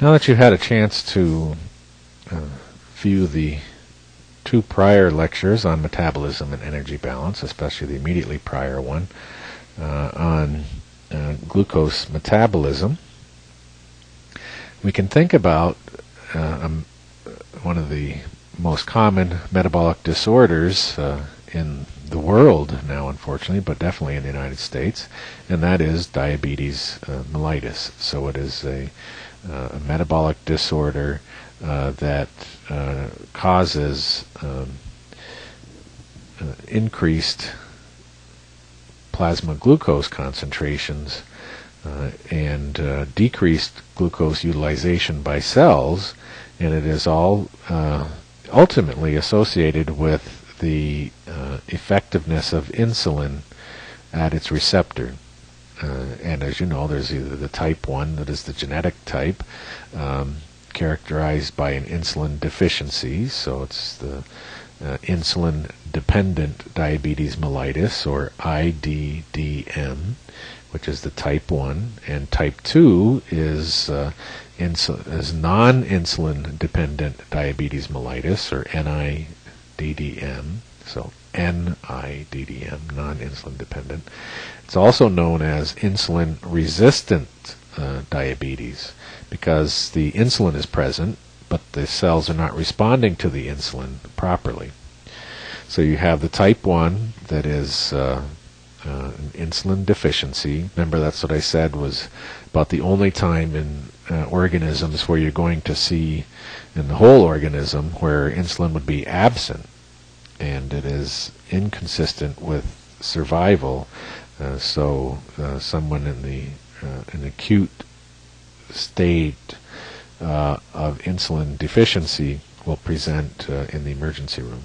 Now that you've had a chance to view the 2 prior lectures on metabolism and energy balance, especially the immediately prior one on glucose metabolism, we can think about one of the most common metabolic disorders in the world now, unfortunately, but definitely in the United States, and that is diabetes mellitus. So it is a metabolic disorder that causes increased plasma glucose concentrations and decreased glucose utilization by cells, and it is all ultimately associated with the effectiveness of insulin at its receptor. And as you know, there's either the type 1, that is the genetic type, characterized by an insulin deficiency, so it's the insulin-dependent diabetes mellitus, or IDDM, which is the type 1, and type 2 is non-insulin dependent diabetes mellitus, or NIDDM, so NIDDM, non-insulin dependent. It's also known as insulin-resistant diabetes, because the insulin is present, but the cells are not responding to the insulin properly. So you have the type 1 that is an insulin deficiency. Remember, that's what I said was about the only time in organisms where you're going to see in the whole organism where insulin would be absent, and it is inconsistent with survival. So someone in an acute state of insulin deficiency will present in the emergency room.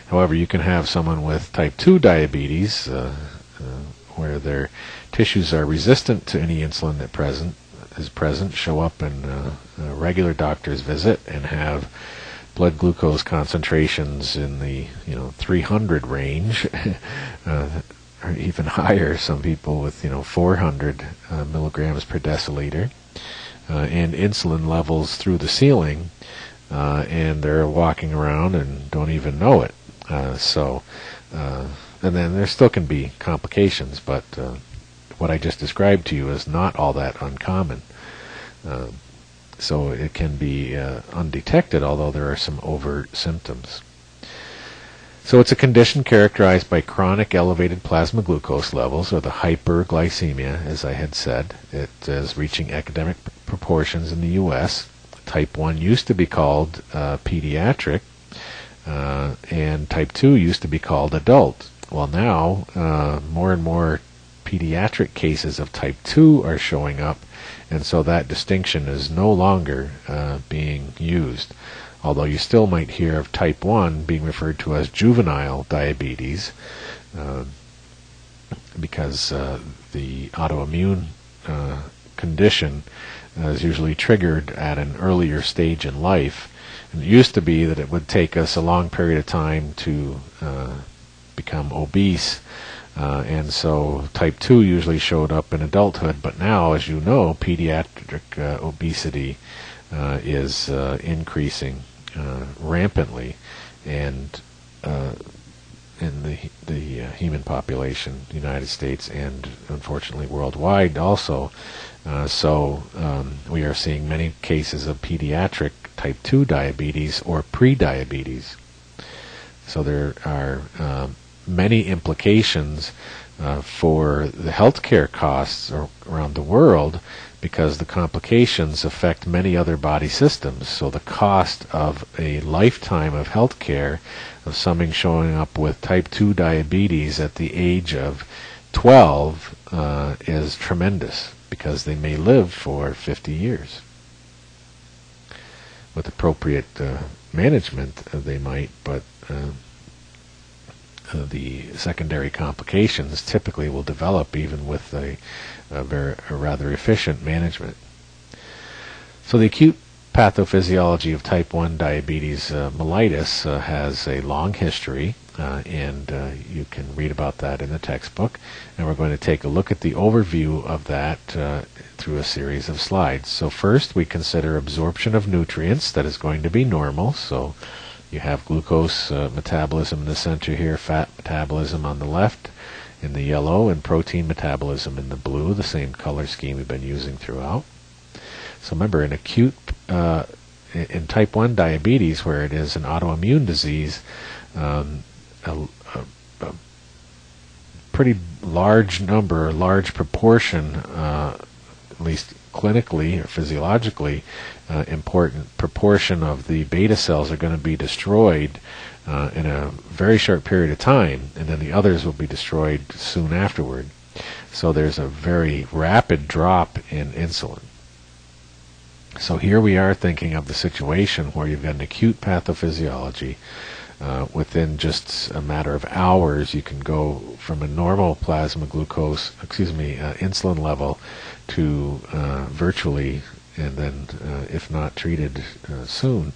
However, you can have someone with type 2 diabetes where their tissues are resistant to any insulin that is present, show up in a regular doctor's visit and have blood glucose concentrations in the 300 range, or even higher. Some people with 400 milligrams per deciliter, and insulin levels through the ceiling, and they're walking around and don't even know it. And then there still can be complications, but what I just described to you is not all that uncommon. So it can be undetected, although there are some overt symptoms. So it's a condition characterized by chronic elevated plasma glucose levels, or the hyperglycemia, as I had said. It is reaching epidemic proportions in the U.S. Type 1 used to be called pediatric, and type 2 used to be called adult. Well, now more and more pediatric cases of type 2 are showing up, and so that distinction is no longer being used, although you still might hear of type 1 being referred to as juvenile diabetes, because the autoimmune condition is usually triggered at an earlier stage in life. And it used to be that it would take us a long period of time to become obese, and so type 2 usually showed up in adulthood, but now, as you know, pediatric obesity is increasing rampantly, and in the human population, the United States, and unfortunately worldwide also. So we are seeing many cases of pediatric type 2 diabetes or pre-diabetes. So there are many implications for the healthcare costs around the world, because the complications affect many other body systems. So the cost of a lifetime of healthcare of someone showing up with type 2 diabetes at the age of 12 is tremendous, because they may live for 50 years. With appropriate management, they might, but the secondary complications typically will develop even with a rather efficient management. So the acute pathophysiology of type 1 diabetes mellitus has a long history, and you can read about that in the textbook. And we're going to take a look at the overview of that through a series of slides. So first we consider absorption of nutrients. That is going to be normal. So you have glucose metabolism in the center here, fat metabolism on the left in the yellow, and protein metabolism in the blue, the same color scheme we've been using throughout. So remember, in in type 1 diabetes, where it is an autoimmune disease, a pretty large number, a large proportion, at least clinically or physiologically, important proportion of the beta cells are going to be destroyed in a very short period of time, and then the others will be destroyed soon afterward. So there's a very rapid drop in insulin. So here we are thinking of the situation where you've got an acute pathophysiology. Within just a matter of hours, you can go from a normal plasma glucose, insulin level to virtually, and then if not treated soon,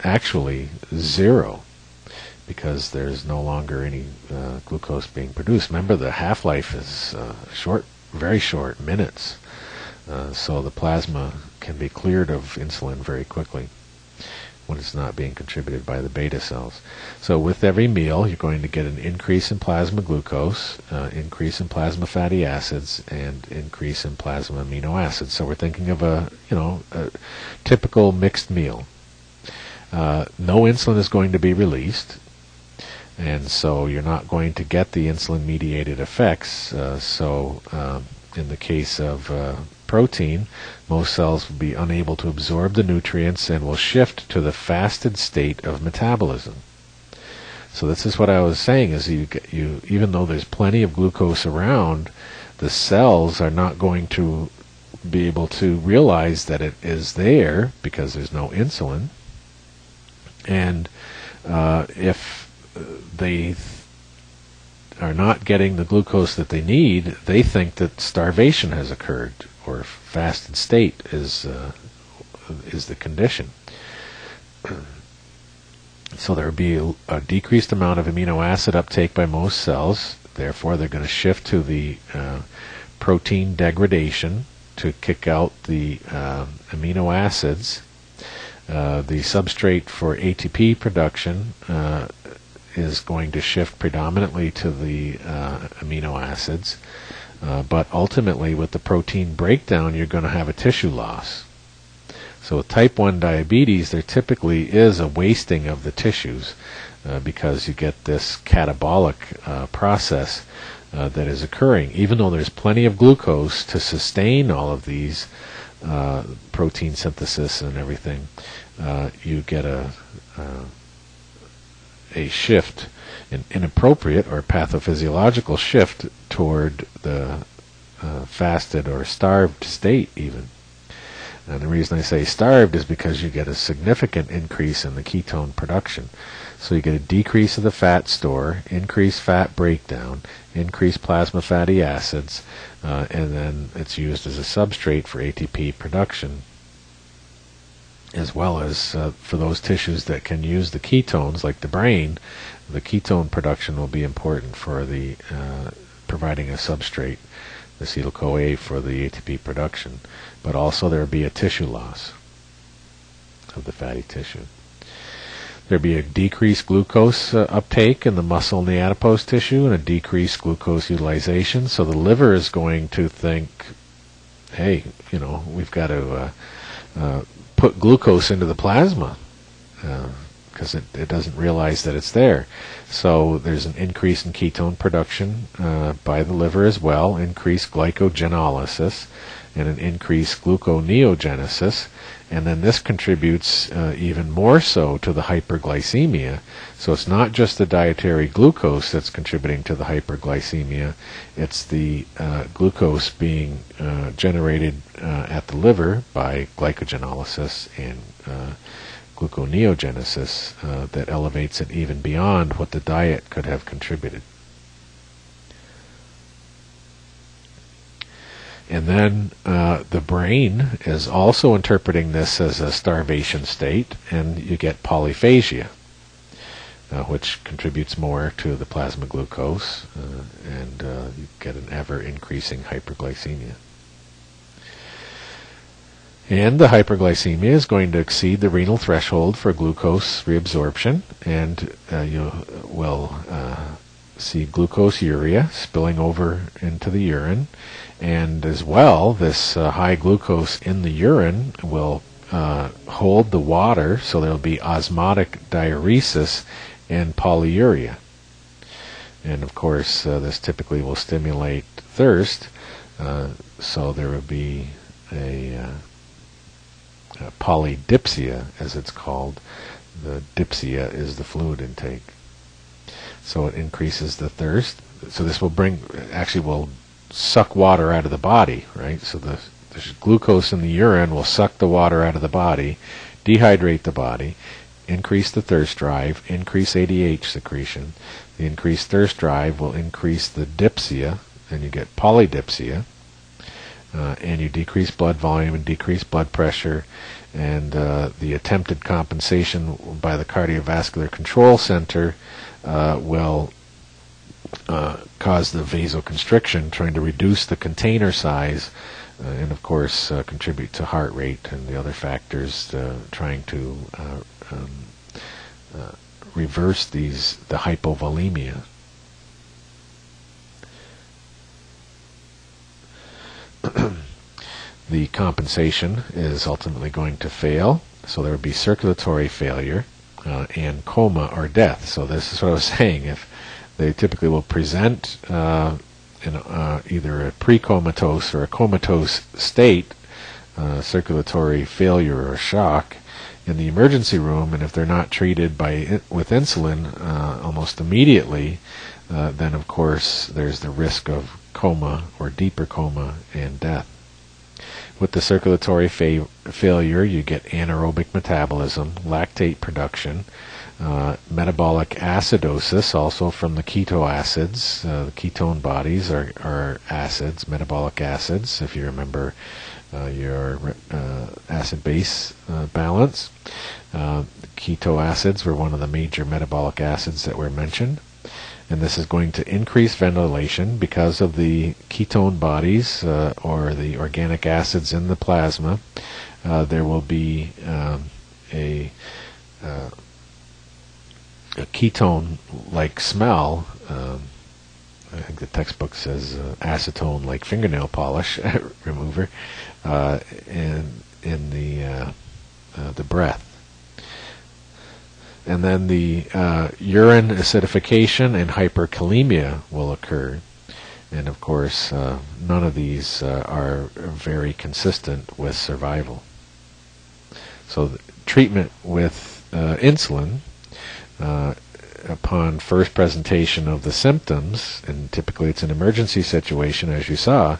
actually zero, because there's no longer any glucose being produced. Remember, the half-life is short, very short, minutes. So the plasma can be cleared of insulin very quickly when it's not being contributed by the beta cells. So with every meal, you're going to get an increase in plasma glucose, increase in plasma fatty acids, and increase in plasma amino acids. So we're thinking of a typical mixed meal. No insulin is going to be released, and so you're not going to get the insulin-mediated effects. In the case of protein, most cells will be unable to absorb the nutrients and will shift to the fasted state of metabolism. So this is what I was saying, is you even though there's plenty of glucose around, the cells are not going to be able to realize that it is there because there's no insulin. And if they are not getting the glucose that they need, they think that starvation has occurred, or fasted state is the condition. So there will be a decreased amount of amino acid uptake by most cells. Therefore, they're going to shift to the protein degradation to kick out the amino acids. The substrate for ATP production is going to shift predominantly to the amino acids, but ultimately with the protein breakdown you're going to have a tissue loss. So with type 1 diabetes, there typically is a wasting of the tissues because you get this catabolic process that is occurring. Even though there's plenty of glucose to sustain all of these protein synthesis and everything, you get a shift, an inappropriate or pathophysiological shift toward the fasted or starved state even. And the reason I say starved is because you get a significant increase in the ketone production. So you get a decrease of the fat store, increased fat breakdown, increased plasma fatty acids, and then it's used as a substrate for ATP production, as well as for those tissues that can use the ketones, like the brain. The ketone production will be important for the providing a substrate, the acetyl-CoA, for the ATP production. But also there will be a tissue loss of the fatty tissue. There will be a decreased glucose uptake in the muscle and the adipose tissue, and a decreased glucose utilization. So the liver is going to think, hey, we've got to put glucose into the plasma because it doesn't realize that it's there. So there's an increase in ketone production by the liver as well, increased glycogenolysis, and an increased gluconeogenesis. And then this contributes even more so to the hyperglycemia. So it's not just the dietary glucose that's contributing to the hyperglycemia, it's the glucose being generated at the liver by glycogenolysis and gluconeogenesis that elevates it even beyond what the diet could have contributed. And then the brain is also interpreting this as a starvation state, and you get polyphagia, which contributes more to the plasma glucose, and you get an ever-increasing hyperglycemia. And the hyperglycemia is going to exceed the renal threshold for glucose reabsorption, and you will see glucoseuria spilling over into the urine. And as well, this high glucose in the urine will hold the water, so there will be osmotic diuresis and polyuria. And of course, this typically will stimulate thirst, so there will be a polydipsia, as it's called. The dipsia is the fluid intake. So it increases the thirst. So this will will suck water out of the body, right? So the glucose in the urine will suck the water out of the body, dehydrate the body, increase the thirst drive, increase ADH secretion. The increased thirst drive will increase the dipsia, and you get polydipsia. And you decrease blood volume and decrease blood pressure, and the attempted compensation by the cardiovascular control center will cause the vasoconstriction, trying to reduce the container size, and of course contribute to heart rate and the other factors, trying to reverse the hypovolemia. The compensation is ultimately going to fail, so there will be circulatory failure and coma or death. So this is what I was saying. If they typically will present in either a pre-comatose or a comatose state, circulatory failure or shock in the emergency room, and if they're not treated with insulin almost immediately, then of course there's the risk of coma or deeper coma and death. With the circulatory failure, you get anaerobic metabolism, lactate production, metabolic acidosis, also from the keto acids. The ketone bodies are acids, metabolic acids, if you remember your acid-base balance. Keto acids were one of the major metabolic acids that were mentioned. And this is going to increase ventilation because of the ketone bodies or the organic acids in the plasma. There will be a ketone-like smell. I think the textbook says acetone, like fingernail polish remover, in the breath. And then the urine acidification and hyperkalemia will occur. And of course, none of these are very consistent with survival. So the treatment with insulin, upon first presentation of the symptoms, and typically it's an emergency situation, as you saw,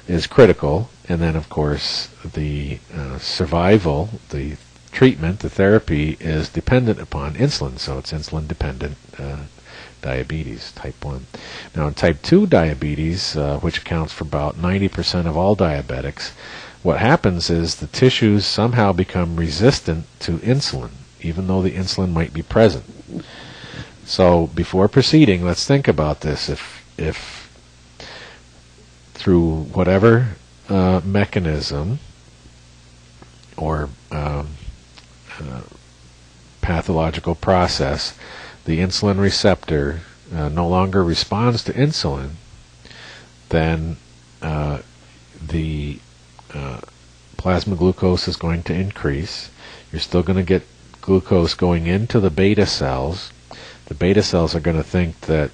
is critical. And then of course the survival, the treatment, the therapy, is dependent upon insulin, so it's insulin-dependent diabetes, type 1. Now in type 2 diabetes, which accounts for about 90% of all diabetics, what happens is the tissues somehow become resistant to insulin, even though the insulin might be present. So before proceeding, let's think about this. If through whatever mechanism or pathological process, the insulin receptor no longer responds to insulin, then the plasma glucose is going to increase. You're still going to get glucose going into the beta cells. The beta cells are going to think that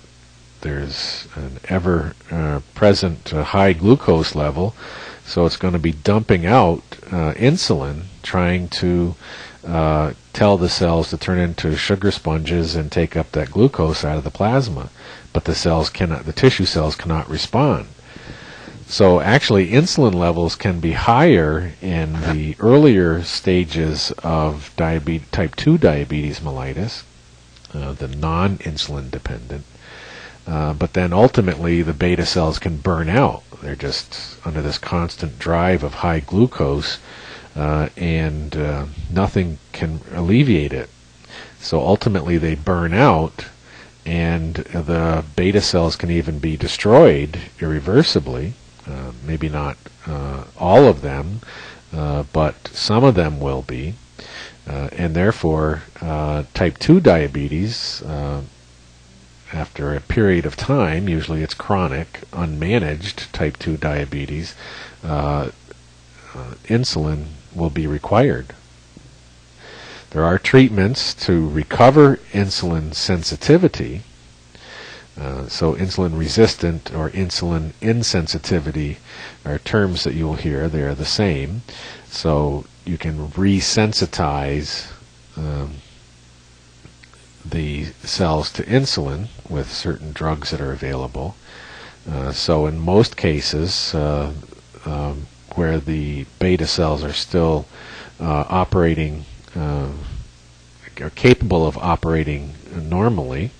there's an ever-present high glucose level, so it's going to be dumping out insulin, trying to tell the cells to turn into sugar sponges and take up that glucose out of the plasma, but the tissue cells cannot respond. So actually insulin levels can be higher in the earlier stages of type 2 diabetes mellitus, the non-insulin dependent, but then ultimately the beta cells can burn out. They're just under this constant drive of high glucose, and nothing can alleviate it. So ultimately they burn out, and the beta cells can even be destroyed irreversibly. Maybe not all of them, but some of them will be. And therefore, type 2 diabetes, after a period of time, usually it's chronic, unmanaged type 2 diabetes, insulin will be required. There are treatments to recover insulin sensitivity. So insulin resistant or insulin insensitivity are terms that you'll hear. They are the same. So you can resensitize the cells to insulin with certain drugs that are available. So in most cases, where the beta cells are still operating, are capable of operating normally,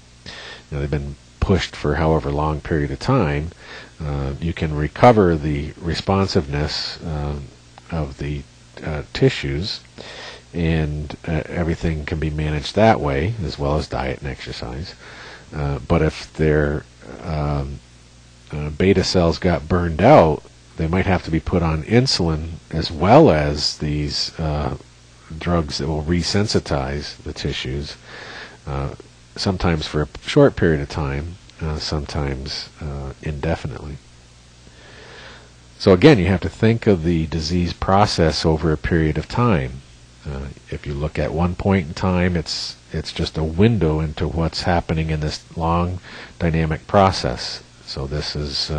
they've been pushed for however long period of time, you can recover the responsiveness of the tissues, and everything can be managed that way, as well as diet and exercise. But if their beta cells got burned out, they might have to be put on insulin as well as these drugs that will resensitize the tissues, sometimes for a short period of time, sometimes indefinitely. So again, you have to think of the disease process over a period of time. If you look at one point in time, it's just a window into what's happening in this long dynamic process. So this is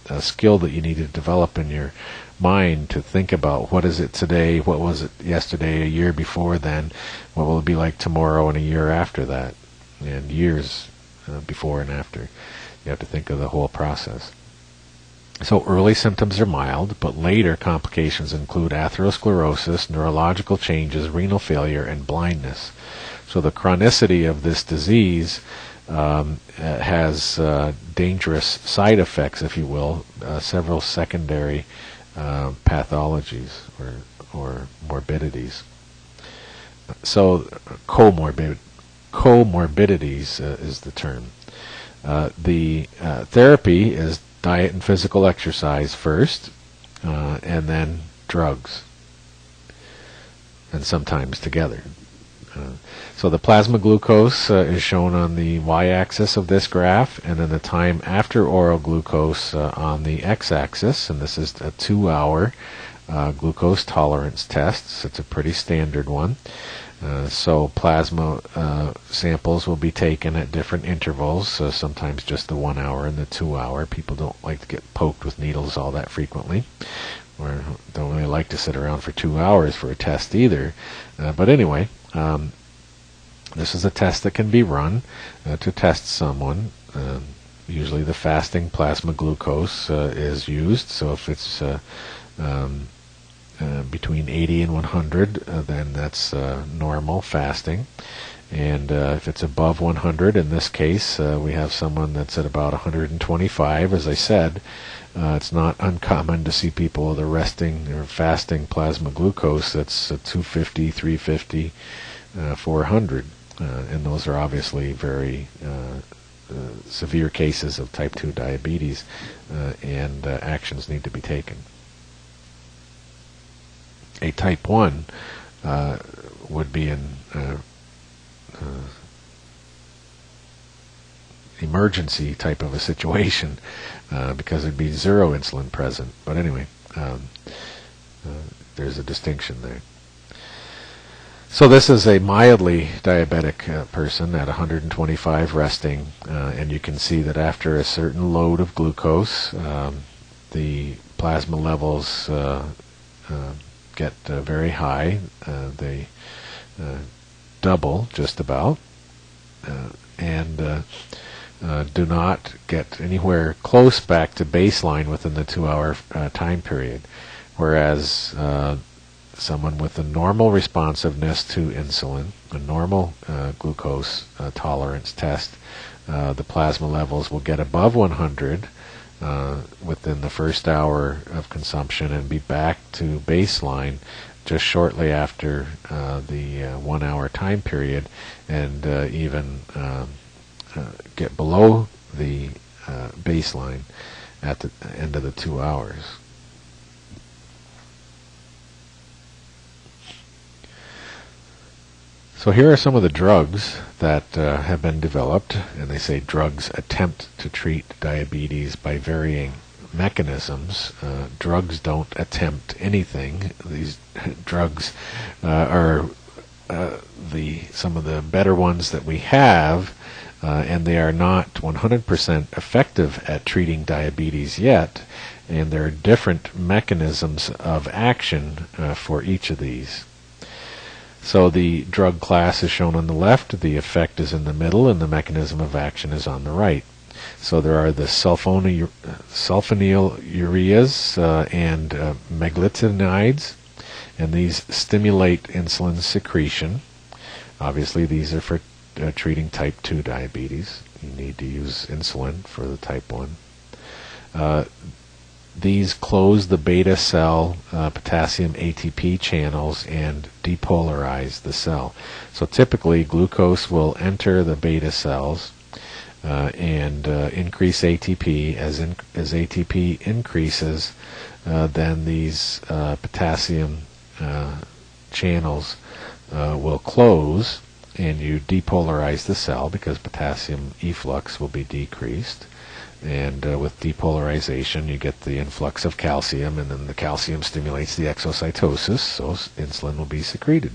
a skill that you need to develop in your mind, to think about what is it today, what was it yesterday, a year before then, what will it be like tomorrow and a year after that, and years before and after. You have to think of the whole process. So early symptoms are mild, but later complications include atherosclerosis, neurological changes, renal failure, and blindness. So the chronicity of this disease has dangerous side effects, if you will, several secondary pathologies or morbidities. So comorbidities is the term. The therapy is diet and physical exercise first, and then drugs, and sometimes together. So the plasma glucose is shown on the y-axis of this graph, and then the time after oral glucose on the x-axis, and this is a 2-hour glucose tolerance test. So it's a pretty standard one. So plasma samples will be taken at different intervals, so sometimes just the 1 hour and the 2 hour. People don't like to get poked with needles all that frequently, or don't really like to sit around for 2 hours for a test either. But anyway, this is a test that can be run to test someone. Usually the fasting plasma glucose is used, so if it's between 80 and 100, then that's normal fasting. And if it's above 100, in this case, we have someone that's at about 125. As I said, it's not uncommon to see people with a resting or fasting plasma glucose that's 250, 350, 400. And those are obviously very severe cases of type 2 diabetes, and actions need to be taken. A type 1 would be an emergency type of a situation, because there'd be zero insulin present. But anyway, there's a distinction there. So this is a mildly diabetic person at 125 resting, and you can see that after a certain load of glucose, the plasma levels get very high. They double just about, and do not get anywhere close back to baseline within the 2-hour time period. Whereas someone with a normal responsiveness to insulin, a normal glucose tolerance test, the plasma levels will get above 100 within the first hour of consumption and be back to baseline just shortly after the 1 hour time period, and even get below the baseline at the end of the 2 hours. So here are some of the drugs that have been developed, and they say drugs attempt to treat diabetes by varying mechanisms. Drugs don't attempt anything. These drugs are some of the better ones that we have, and they are not 100% effective at treating diabetes yet, and there are different mechanisms of action for each of these. So the drug class is shown on the left, the effect is in the middle, and the mechanism of action is on the right. So there are the sulfonylureas and meglitinides, and these stimulate insulin secretion. Obviously these are for treating type 2 diabetes. You need to use insulin for the type 1. These close the beta cell potassium ATP channels and depolarize the cell. So typically glucose will enter the beta cells and increase ATP. As ATP increases, then these potassium channels will close, and you depolarize the cell because potassium efflux will be decreased. And with depolarization, you get the influx of calcium, and then the calcium stimulates the exocytosis, so insulin will be secreted.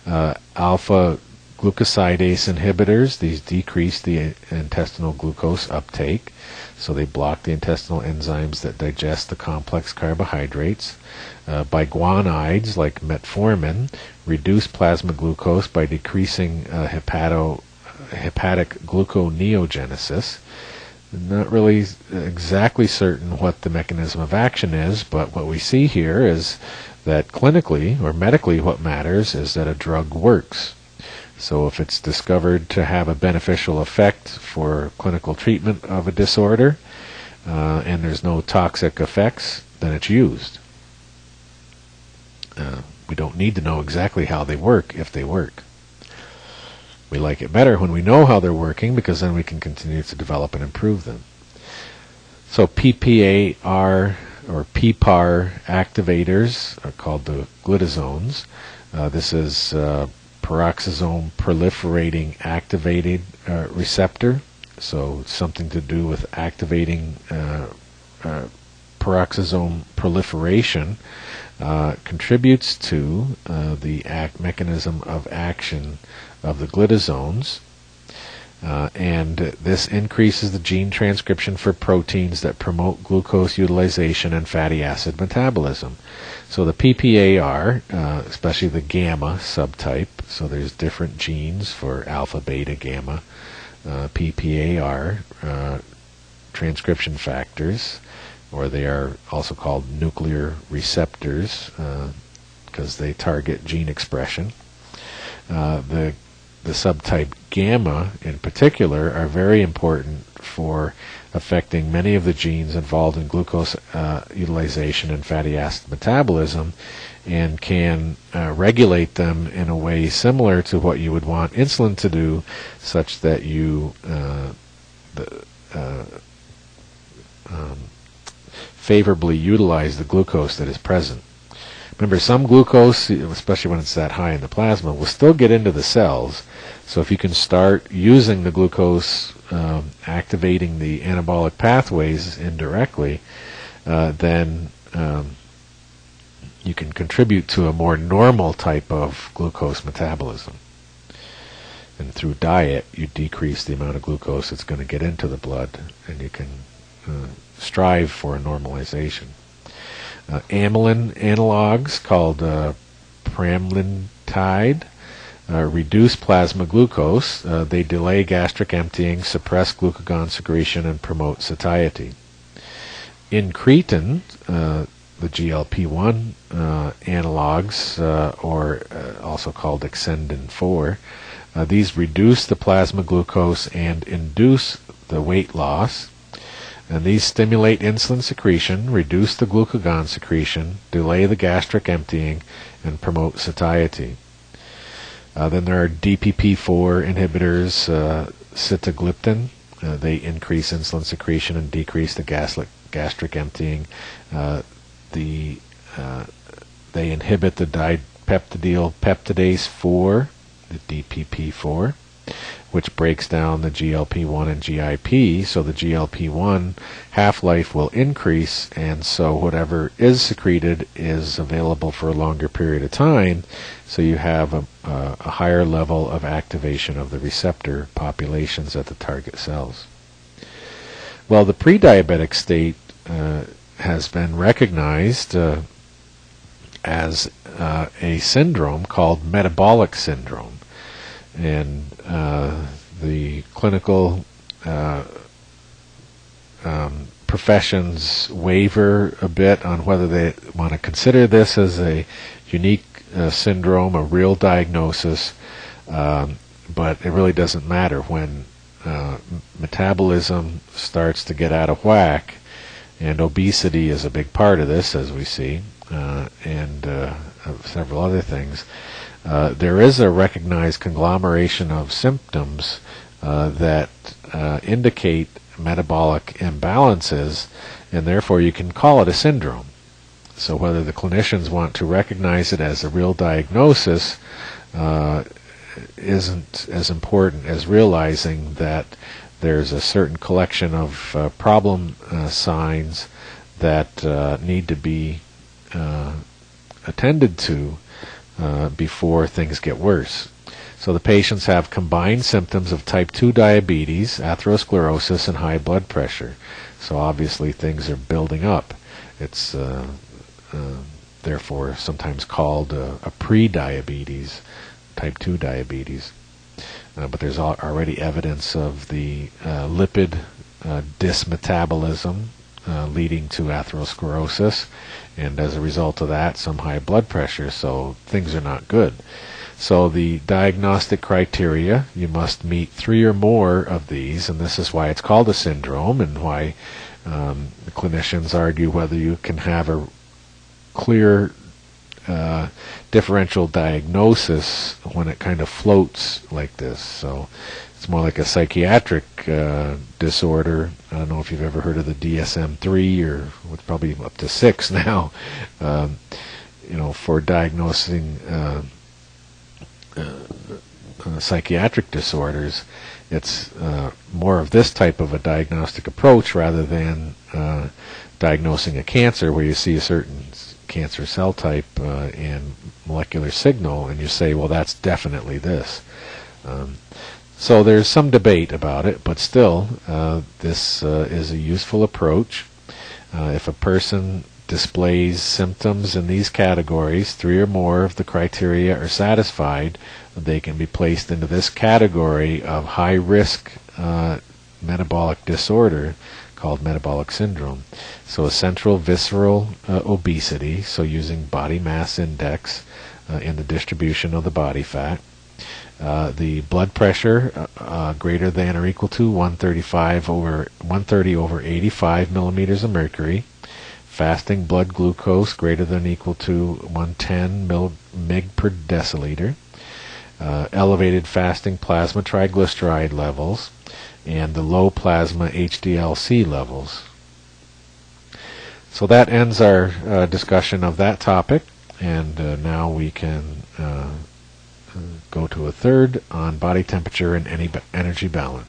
Alpha glucosidase inhibitors, these decrease the intestinal glucose uptake, so they block the intestinal enzymes that digest the complex carbohydrates. Biguanides, like metformin, reduce plasma glucose by decreasing hepatic gluconeogenesis. Not really exactly certain what the mechanism of action is, but what we see here is that clinically or medically what matters is that a drug works. So if it's discovered to have a beneficial effect for clinical treatment of a disorder and there's no toxic effects, then it's used. We don't need to know exactly how they work if they work. We like it better when we know how they're working, because then we can continue to develop and improve them. So PPAR or PPAR activators are called the glitazones. This is peroxisome proliferating activated receptor, so something to do with activating peroxisome proliferation. Contributes to the mechanism of action of the glitazones, and this increases the gene transcription for proteins that promote glucose utilization and fatty acid metabolism. So the PPAR, especially the gamma subtype, so there's different genes for alpha, beta, gamma, PPAR transcription factors, or they are also called nuclear receptors because they target gene expression. The subtype gamma in particular are very important for affecting many of the genes involved in glucose utilization and fatty acid metabolism, and can regulate them in a way similar to what you would want insulin to do, such that you favorably utilize the glucose that is present. Remember, some glucose, especially when it's that high in the plasma, will still get into the cells. So if you can start using the glucose, activating the anabolic pathways indirectly, then you can contribute to a more normal type of glucose metabolism. And through diet, you decrease the amount of glucose that's going to get into the blood, and you can strive for a normalization. Amylin analogs called pramlintide reduce plasma glucose. They delay gastric emptying, suppress glucagon secretion, and promote satiety. Incretin, the GLP-1 analogs, or also called Exendin-4, These reduce the plasma glucose and induce the weight loss. And these stimulate insulin secretion, reduce the glucagon secretion, delay the gastric emptying, and promote satiety. Then there are DPP-4 inhibitors, sitagliptin. They increase insulin secretion and decrease the gastric emptying. They inhibit the dipeptidyl peptidase 4, the DPP-4, which breaks down the GLP-1 and GIP, so the GLP-1 half-life will increase, and so whatever is secreted is available for a longer period of time, so you have a higher level of activation of the receptor populations at the target cells. Well, the pre-diabetic state has been recognized as a syndrome called metabolic syndrome. And the clinical professions waver a bit on whether they want to consider this as a unique syndrome, a real diagnosis, but it really doesn't matter. When metabolism starts to get out of whack, and obesity is a big part of this, as we see, and several other things, there is a recognized conglomeration of symptoms that indicate metabolic imbalances, and therefore you can call it a syndrome. So whether the clinicians want to recognize it as a real diagnosis isn't as important as realizing that there's a certain collection of problem signs that need to be attended to before things get worse. So the patients have combined symptoms of type 2 diabetes, atherosclerosis, and high blood pressure. So obviously things are building up. It's therefore sometimes called a pre-diabetes, type 2 diabetes. But there's already evidence of the lipid dysmetabolism leading to atherosclerosis, and as a result of that, some high blood pressure, so things are not good. So the diagnostic criteria, you must meet 3 or more of these, and this is why it's called a syndrome, and why the clinicians argue whether you can have a clear differential diagnosis when it kind of floats like this. So it's more like a psychiatric disorder. I don't know if you've ever heard of the DSM-3, or it's probably up to 6 now, for diagnosing psychiatric disorders. It's more of this type of a diagnostic approach rather than diagnosing a cancer, where you see a certain cancer cell type and molecular signal, and you say, well, that's definitely this. So there's some debate about it, but still, this is a useful approach. If a person displays symptoms in these categories, 3 or more of the criteria are satisfied, they can be placed into this category of high-risk metabolic disorder called metabolic syndrome. So a central visceral obesity, so using body mass index in the distribution of the body fat. The blood pressure greater than or equal to 130 over 85 millimeters of mercury. Fasting blood glucose greater than or equal to 110 mg per deciliter. Elevated fasting plasma triglyceride levels, and the low plasma HDL-C levels. So that ends our discussion of that topic, and now we can go to a third on body temperature and energy balance.